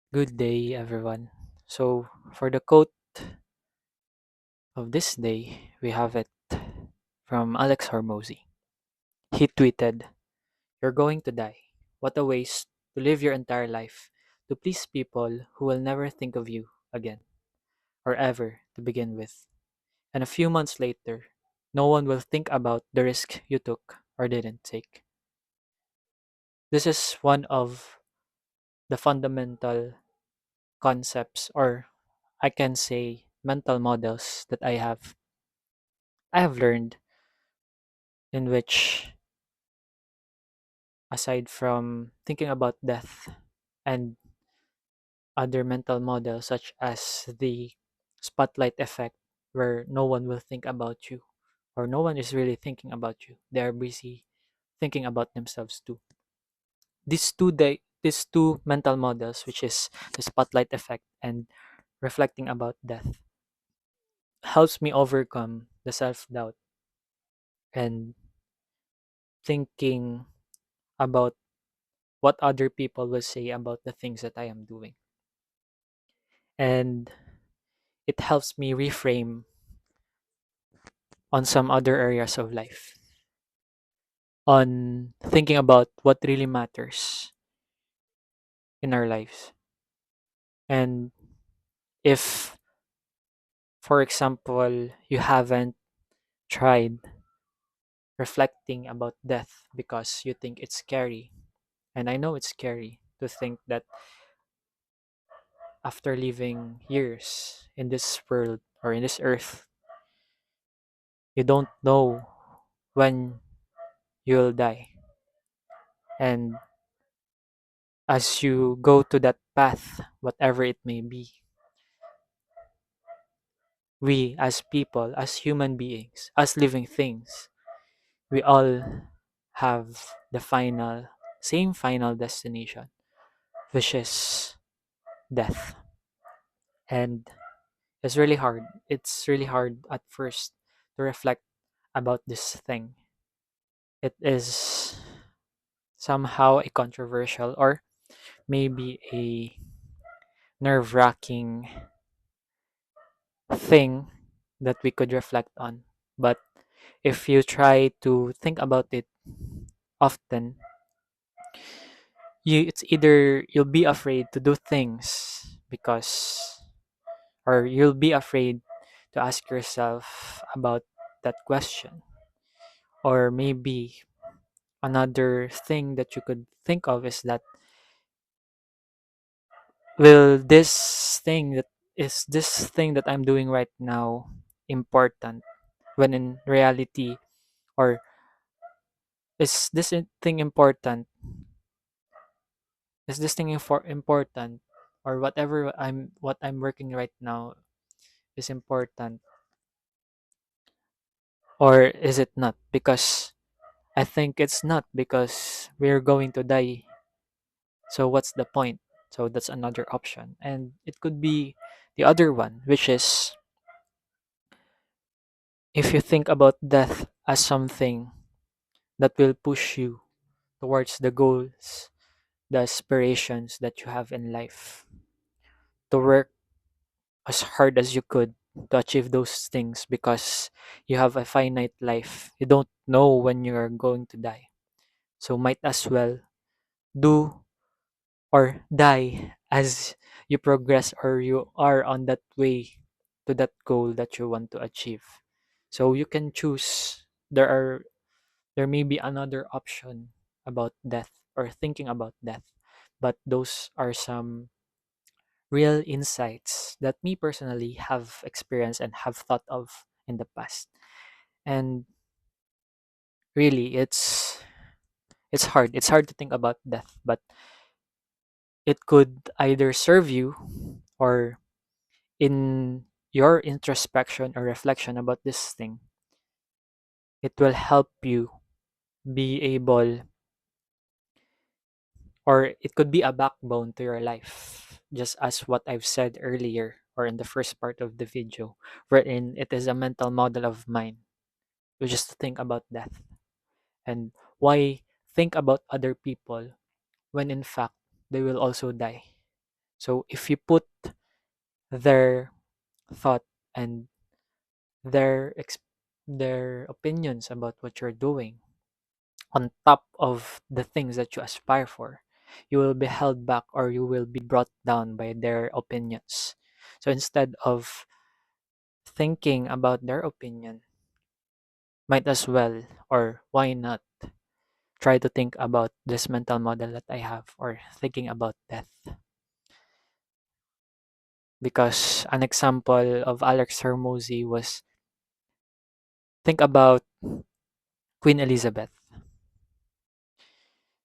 Good day, everyone. So, for the quote of this day, we have it from Alex Hormozy. He tweeted, "You're going to die. What a waste to live your entire life to please people who will never think of you again, or ever to begin with. And a few months later, no one will think about the risk you took or didn't take." This is one of the fundamental concepts, or I can say mental models that I have learned, in which, aside from thinking about death and other mental models such as the spotlight effect, where no one will think about you, or no one is really thinking about you, they are busy thinking about themselves too. These two mental models, which is the spotlight effect and reflecting about death, helps me overcome the self-doubt and thinking about what other people will say about the things that I am doing. And it helps me reframe on some other areas of life, on thinking about what really matters in our lives. And if, for example, you haven't tried reflecting about death because you think it's scary, and I know it's scary to think that after living years in this world or in this earth, you don't know when you'll die. And as you go to that path, whatever it may be, we as people, as human beings, as living things, we all have the same final destination, which is death. And it's really hard. It's really hard at first to reflect about this thing. It is somehow a controversial, or maybe a nerve wracking thing that we could reflect on. But if you try to think about it often, it's either you'll be afraid to do things because, or you'll be afraid to ask yourself about that question. Or maybe another thing that you could think of is that, will this thing that I'm doing right now important, when in reality, or is this thing important, important, or what I'm working right now is important, or is it not? Because I think it's not, because we're going to die. So what's the point? So that's another option. And it could be the other one, which is, if you think about death as something that will push you towards the goals, the aspirations that you have in life, to work as hard as you could to achieve those things, because you have a finite life. You don't know when you're going to die. So might as well do or die as you progress, or you are on that way to that goal that you want to achieve. So you can choose. There may be another option about death, or thinking about death, but those are some real insights that me personally have experienced and have thought of in the past. And really, it's hard to think about death, but it could either serve you, or in your introspection or reflection about this thing, it will help you be able, or it could be a backbone to your life, just as what I've said earlier, or in the first part of the video, wherein it is a mental model of mine, which is to think about death. And why think about other people when in fact they will also die? So if you put their thought and their their opinions about what you're doing on top of the things that you aspire for, you will be held back or you will be brought down by their opinions. So instead of thinking about their opinion, might as well, or why not, try to think about this mental model that I have, or thinking about death. Because an example of Alex Hermosi was, think about Queen Elizabeth.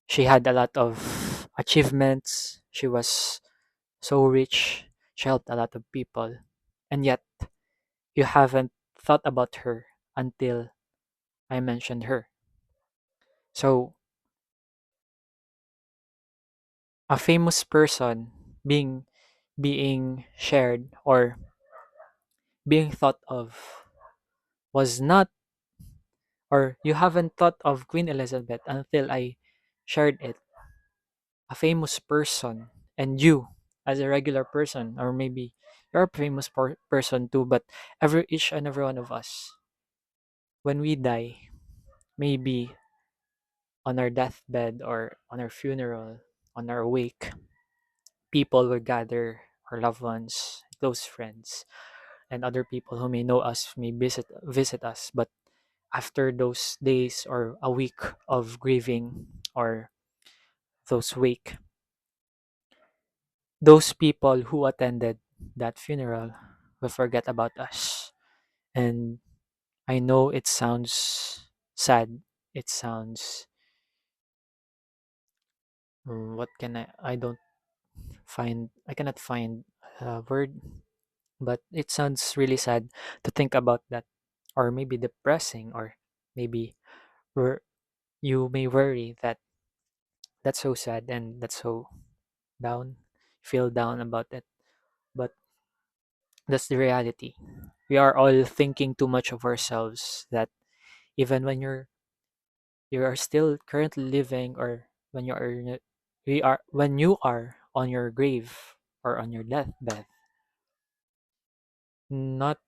She had a lot of achievements. She was so rich. She helped a lot of people. And yet, you haven't thought about her until I mentioned her. So, a famous person being shared or being thought of was not, or you haven't thought of Queen Elizabeth until I shared it. A famous person, and you as a regular person, or maybe you're a famous person too, but each and every one of us, when we die, maybe on our deathbed or on our funeral, on our wake, people will gather, our loved ones, close friends, and other people who may know us may visit us. But after those days or a week of grieving, or those wake, those people who attended that funeral will forget about us. And I know it sounds sad. It sounds, what can I don't find, I cannot find a word, but it sounds really sad to think about that, or maybe depressing, or maybe wor- you may worry that that's so sad and that's so down, feel down about it. But that's the reality. We are all thinking too much of ourselves, that even when you are still currently living, or when you are we are when you are on your grave or on your deathbed, not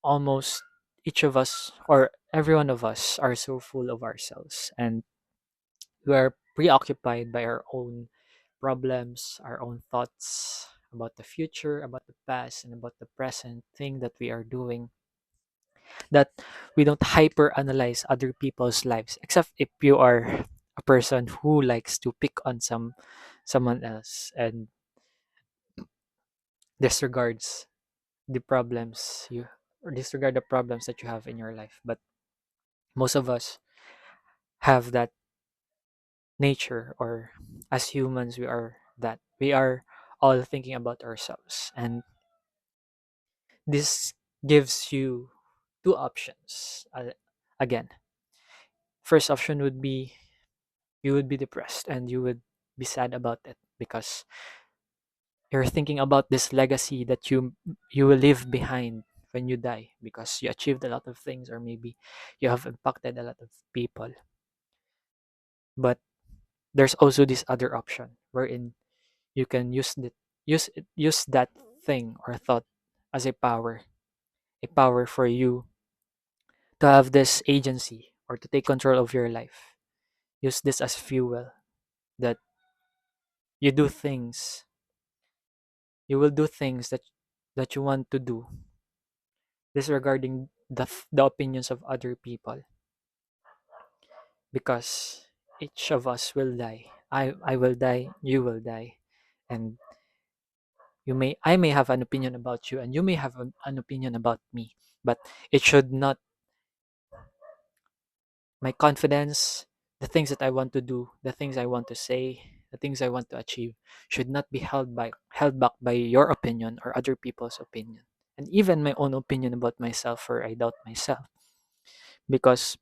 almost each of us or every one of us are so full of ourselves, and we are preoccupied by our own problems, our own thoughts about the future, about the past, and about the present thing that we are doing, that we don't hyper analyze other people's lives, except if you are a person who likes to pick on someone else and disregards the problems you or disregard the problems that you have in your life. But most of us have that nature, or as humans we are, that we are all thinking about ourselves. And this gives you two options. Again, first option would be, you would be depressed and you would be sad about it, because you're thinking about this legacy that you will leave behind when you die, because you achieved a lot of things, or maybe you have impacted a lot of people. But there's also this other option wherein you can use that thing or thought as a power for you to have this agency, or to take control of your life. Use this as fuel, that you do things you will do things that you want to do, disregarding the opinions of other people, because each of us will die. I will die, you will die, and I may have an opinion about you, and you may have an opinion about me, but it should not, my confidence, the things that I want to do, the things I want to say, the things I want to achieve, should not be held back by your opinion or other people's opinion, and even my own opinion about myself, or I doubt myself. Because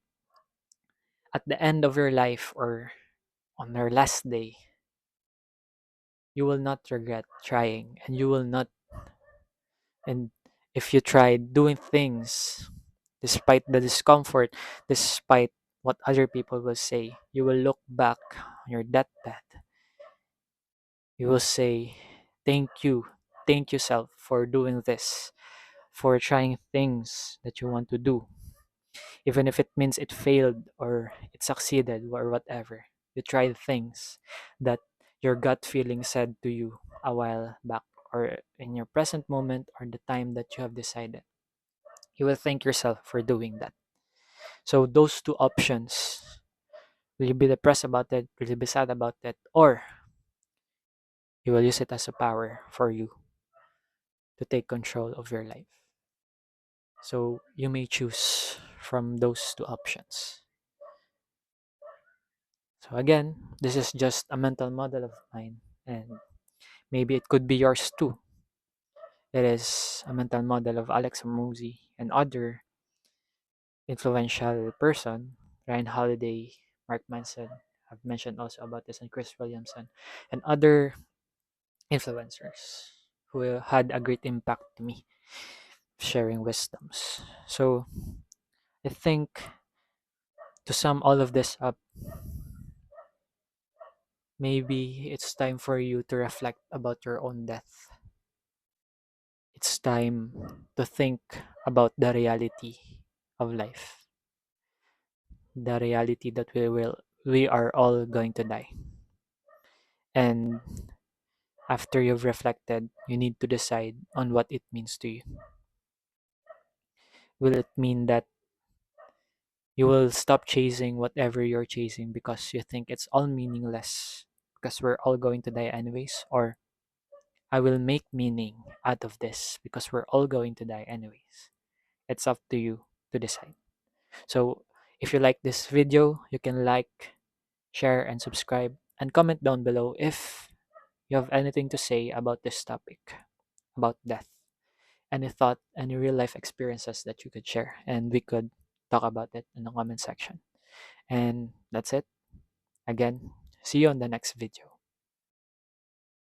at the end of your life, or on your last day, you will not regret trying, and you will not, and if you tried doing things despite the discomfort, despite what other people will say, you will look back on your deathbed. You will say, thank you. Thank yourself for doing this, for trying things that you want to do, even if it means it failed or it succeeded or whatever. You tried things that your gut feeling said to you a while back, or in your present moment, or the time that you have decided. You will thank yourself for doing that. So, those two options, will you be depressed about it? Will you be sad about it? Or you will use it as a power for you to take control of your life. So, you may choose from those two options. So again, this is just a mental model of mine, and maybe it could be yours too. It is a mental model of Alex Hormozy and other influential person, Ryan Holiday, Mark Manson. I've mentioned also about this, and Chris Williamson, and other influencers who had a great impact to me, sharing wisdoms. So I think, to sum all of this up, maybe it's time for you to reflect about your own death. It's time to think about the reality of life, the reality that we are all going to die. And after you've reflected, you need to decide on what it means to you. Will it mean that you will stop chasing whatever you're chasing because you think it's all meaningless because we're all going to die anyways? Or I will make meaning out of this because we're all going to die anyways? It's up to you to decide. So if you like this video, you can like, share, and subscribe, and comment down below if you have anything to say about this topic, about death. Any thought, any real life experiences that you could share, and we could talk about it in the comment section. And that's it. Again, see you on the next video.